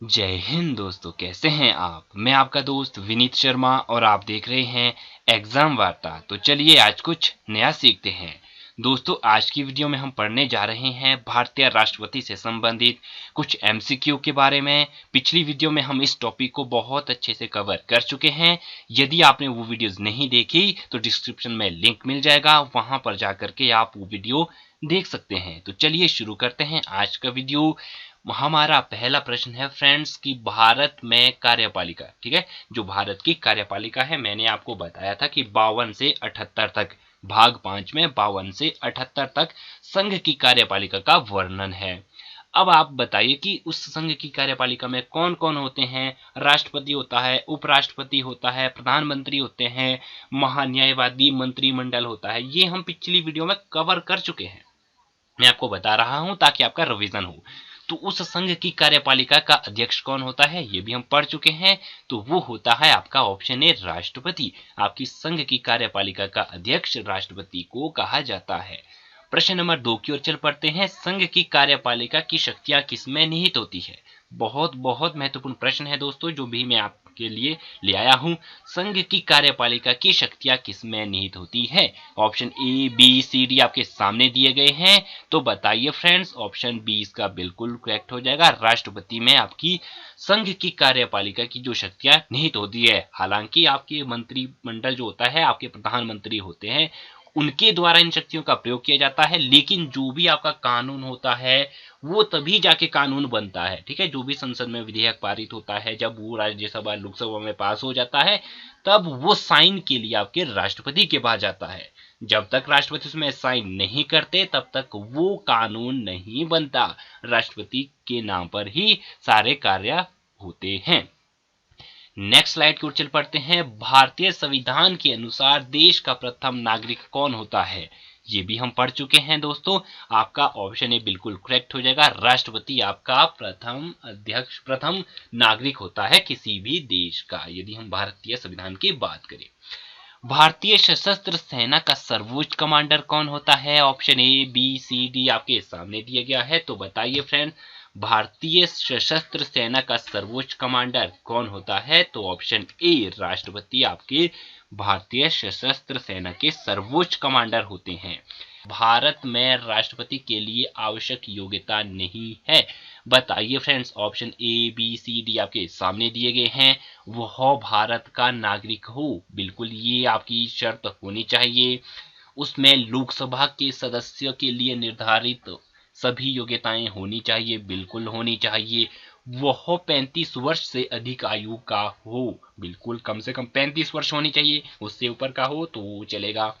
जय हिंद दोस्तों, कैसे हैं आप। मैं आपका दोस्त विनीत शर्मा और आप देख रहे हैं एग्जाम वार्ता। तो चलिए आज कुछ नया सीखते हैं। दोस्तों, आज की वीडियो में हम पढ़ने जा रहे हैं भारतीय राष्ट्रपति से संबंधित कुछ एमसीक्यू के बारे में। पिछली वीडियो में हम इस टॉपिक को बहुत अच्छे से कवर कर चुके हैं। यदि आपने वो वीडियोस नहीं देखी तो डिस्क्रिप्शन में लिंक मिल जाएगा, वहां पर जाकर के आप वो वीडियो देख सकते हैं। तो चलिए शुरू करते हैं आज का वीडियो। हमारा पहला प्रश्न है फ्रेंड्स कि भारत में कार्यपालिका, ठीक है, जो भारत की कार्यपालिका है, मैंने आपको बताया था कि 52 से 78 तक, भाग 5 में 52 से 78 तक संघ की कार्यपालिका का वर्णन है। अब आप बताइए कि उस संघ की कार्यपालिका में कौन कौन होते हैं। राष्ट्रपति होता है, उपराष्ट्रपति होता है, प्रधानमंत्री होते हैं, महान्यायवादी मंत्रिमंडल होता है। ये हम पिछली वीडियो में कवर कर चुके हैं। मैं आपको बता रहा हूं ताकि आपका रिवीजन हो। तो उस संघ की कार्यपालिका का अध्यक्ष कौन होता है ये भी हम पढ़ चुके हैं। तो वो होता है आपका ऑप्शन ए राष्ट्रपति। आपकी संघ की कार्यपालिका का अध्यक्ष राष्ट्रपति को कहा जाता है। प्रश्न नंबर 2 की ओर चल पड़ते हैं। संघ की कार्यपालिका की शक्तियां किसमें निहित होती है। बहुत बहुत महत्वपूर्ण प्रश्न है दोस्तों, जो भी मैं आपके लिए ले आया हूं। संघ की कार्यपालिका की शक्तियां किसमें निहित होती है। Option A B C D आपके सामने दिए गए हैं। तो बताइए फ्रेंड्स, ऑप्शन बी इसका बिल्कुल करेक्ट हो जाएगा। राष्ट्रपति में आपकी संघ की कार्यपालिका की जो शक्तियां निहित होती है। हालांकि आपके मंत्रिमंडल जो होता है, आपके प्रधानमंत्री होते हैं, उनके द्वारा इन शक्तियों का प्रयोग किया जाता है। लेकिन जो भी आपका कानून होता है वो तभी जाके कानून बनता है, ठीक है। जो भी संसद में विधेयक पारित होता है, जब वो राज्यसभा लोकसभा में पास हो जाता है, तब वो साइन के लिए आपके राष्ट्रपति के पास जाता है। जब तक राष्ट्रपति उसमें साइन नहीं करते तब तक वो कानून नहीं बनता। राष्ट्रपति के नाम पर ही सारे कार्य होते हैं। नेक्स्ट स्लाइड की ओर चल पड़ते हैं। भारतीय संविधान के अनुसार देश का प्रथम नागरिक कौन होता है। ये भी हम पढ़ चुके हैं दोस्तों। आपका ऑप्शन ए बिल्कुल करेक्ट हो जाएगा। राष्ट्रपति आपका प्रथम अध्यक्ष, प्रथम नागरिक होता है किसी भी देश का, यदि हम भारतीय संविधान की बात करें। भारतीय सशस्त्र सेना का सर्वोच्च कमांडर कौन होता है। Option A B C D आपके सामने दिया गया है। तो बताइए फ्रेंड, भारतीय सशस्त्र सेना का सर्वोच्च कमांडर कौन होता है। तो ऑप्शन ए राष्ट्रपति आपके भारतीय सशस्त्र सेना के सर्वोच्च कमांडर होते हैं। भारत में राष्ट्रपति के लिए आवश्यक योग्यता नहीं है। बताइए friends, option A B C D आपके सामने दिए गए हैं। वह भारत का नागरिक हो, बिल्कुल ये आपकी शर्त होनी चाहिए। उसमें लोकसभा के सदस्य के लिए निर्धारित सभी योग्यताएं होनी चाहिए, बिल्कुल होनी चाहिए। वह 35 वर्ष से अधिक आयु का हो, बिल्कुल कम से कम 35 वर्ष होनी चाहिए। उससे ऊपर का हो तो चलेगा।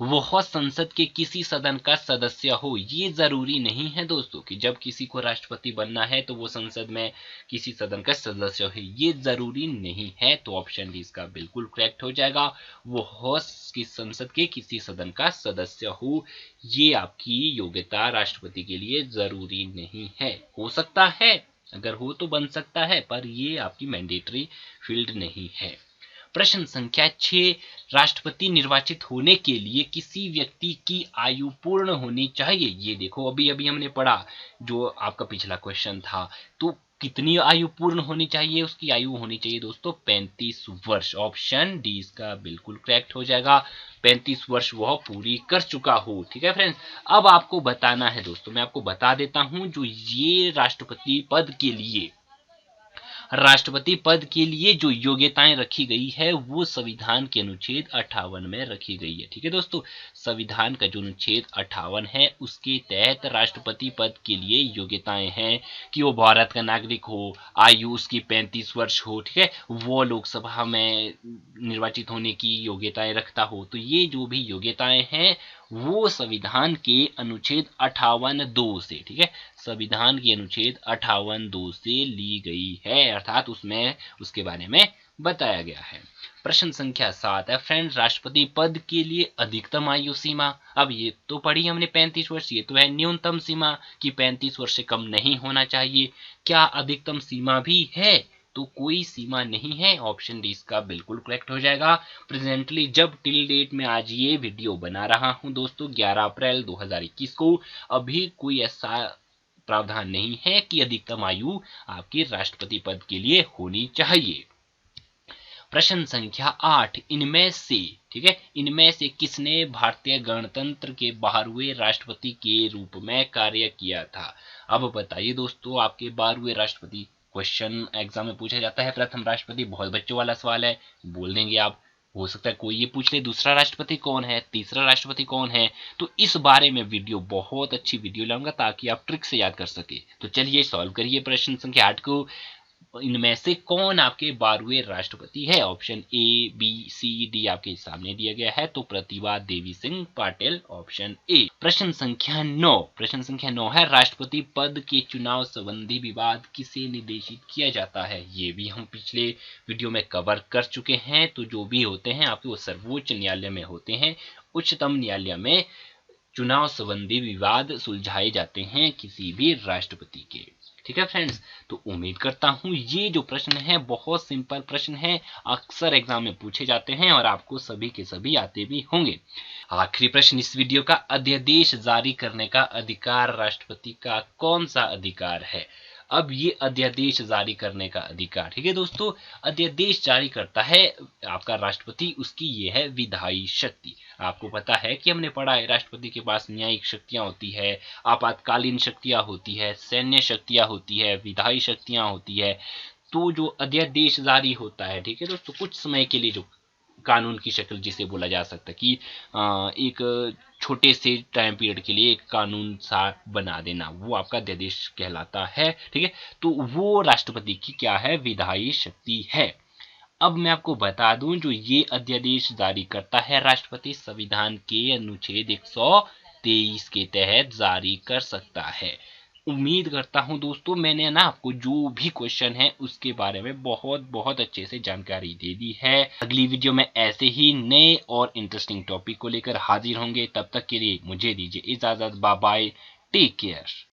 वह संसद के किसी सदन का सदस्य हो। ये जरूरी नहीं है दोस्तों कि जब किसी को राष्ट्रपति बनना है तो वो संसद में किसी सदन का सदस्य हो, ये जरूरी नहीं है। तो ऑप्शन डी इसका बिल्कुल करेक्ट हो जाएगा। वह संसद के किसी सदन का सदस्य हो, ये आपकी योग्यता राष्ट्रपति के लिए जरूरी नहीं है। हो सकता है, अगर हो तो बन सकता है, पर ये आपकी मैंडेटरी फील्ड नहीं है। प्रश्न संख्या 6, राष्ट्रपति निर्वाचित होने के लिए किसी व्यक्ति की आयु पूर्ण होनी चाहिए। ये देखो, अभी अभी हमने पढ़ा जो आपका पिछला क्वेश्चन था। तो कितनी आयु पूर्ण होनी चाहिए, उसकी आयु होनी चाहिए दोस्तों 35 वर्ष। ऑप्शन डी इसका बिल्कुल करेक्ट हो जाएगा। 35 वर्ष वह पूरी कर चुका हो, ठीक है फ्रेंड्स। अब आपको बताना है दोस्तों, मैं आपको बता देता हूं, जो ये राष्ट्रपति पद के लिए जो योग्यताएं रखी गई है वो संविधान के अनुच्छेद 58 में रखी गई है, ठीक है दोस्तों। संविधान का जो अनुच्छेद 58 है उसके तहत राष्ट्रपति पद के लिए योग्यताएं हैं कि वो भारत का नागरिक हो, आयु उसकी 35 वर्ष हो, ठीक है, वो लोकसभा में निर्वाचित होने की योग्यताएं रखता हो। तो ये जो भी योग्यताएं हैं वो संविधान के अनुच्छेद 58(2) से, ठीक है, संविधान के अनुच्छेद 58(2) से ली गई है, अर्थात उसमें उसके बारे में बताया गया है। प्रश्न संख्या 7 है फ्रेंड, राष्ट्रपति पद के लिए अधिकतम आयु सीमा। अब ये तो पढ़ी हमने 35 वर्ष, ये तो है न्यूनतम सीमा कि 35 वर्ष से कम नहीं होना चाहिए। क्या अधिकतम सीमा भी है। तो कोई सीमा नहीं है। ऑप्शन डी इसका बिल्कुल करेक्ट हो जाएगा। प्रेजेंटली जब टिल डेट में आज ये वीडियो बना रहा हूं दोस्तों 11 अप्रैल 2021 को, अभी कोई ऐसा प्रावधान नहीं है कि अधिकतम आयु आपकी राष्ट्रपति पद के लिए होनी चाहिए। प्रश्न संख्या 8, इनमें से, ठीक है, इनमें से किसने भारतीय गणतंत्र के 12वें राष्ट्रपति के रूप में कार्य किया था? अब बताइए दोस्तों, आपके 12वें राष्ट्रपति क्वेश्चन एग्जाम में पूछा जाता है। प्रथम राष्ट्रपति बहुत बच्चों वाला सवाल है, बोल देंगे आप। हो सकता है कोई ये पूछ ले दूसरा राष्ट्रपति कौन है, तीसरा राष्ट्रपति कौन है, तो इस बारे में वीडियो, बहुत अच्छी वीडियो लाऊंगा ताकि आप ट्रिक से याद कर सके। तो चलिए सॉल्व करिए प्रश्न संख्या 8 को। इनमें से कौन आपके 12वें राष्ट्रपति है? Option A, B, C, D आपके सामने दिया गया है, तो प्रतिभा देवी सिंह पाटिल, ऑप्शन ए। प्रश्न संख्या 9, प्रश्न संख्या 9 है, राष्ट्रपति पद के चुनाव संबंधी विवाद किसे निर्देशित किया जाता है? ये भी हम पिछले वीडियो में कवर कर चुके हैं। तो जो भी होते हैं आपके वो सर्वोच्च न्यायालय में होते हैं, उच्चतम न्यायालय में चुनाव संबंधी विवाद सुलझाए जाते हैं किसी भी राष्ट्रपति के। ठीक है फ्रेंड्स, तो उम्मीद करता हूं ये जो प्रश्न है बहुत सिंपल प्रश्न है, अक्सर एग्जाम में पूछे जाते हैं और आपको सभी के सभी आते भी होंगे। आखिरी प्रश्न इस वीडियो का, अध्यादेश जारी करने का अधिकार राष्ट्रपति का कौन सा अधिकार है? अब ये अध्यादेश जारी करने का अधिकार, ठीक है दोस्तों, अध्यादेश जारी करता है आपका राष्ट्रपति, उसकी ये है विधायी शक्ति। आपको पता है कि हमने पढ़ा है राष्ट्रपति के पास न्यायिक शक्तियां होती है, आपातकालीन शक्तियां होती है, सैन्य शक्तियां होती है, विधायी शक्तियां होती है। तो जो अध्यादेश जारी होता है, ठीक है दोस्तों, कुछ समय के लिए जो कानून की शक्ल जिसे बोला जा सकता है कि एक छोटे से टाइम पीरियड के लिए एक कानून सा बना देना, वो आपका अध्यादेश कहलाता है। ठीक है, तो वो राष्ट्रपति की क्या है? विधायी शक्ति है। अब मैं आपको बता दूं, जो ये अध्यादेश जारी करता है राष्ट्रपति, संविधान के अनुच्छेद 123 के तहत जारी कर सकता है। उम्मीद करता हूं दोस्तों मैंने ना आपको जो भी क्वेश्चन है उसके बारे में बहुत अच्छे से जानकारी दे दी है। अगली वीडियो में ऐसे ही नए और इंटरेस्टिंग टॉपिक को लेकर हाजिर होंगे। तब तक के लिए मुझे दीजिए इजाजत। Bye bye, take care.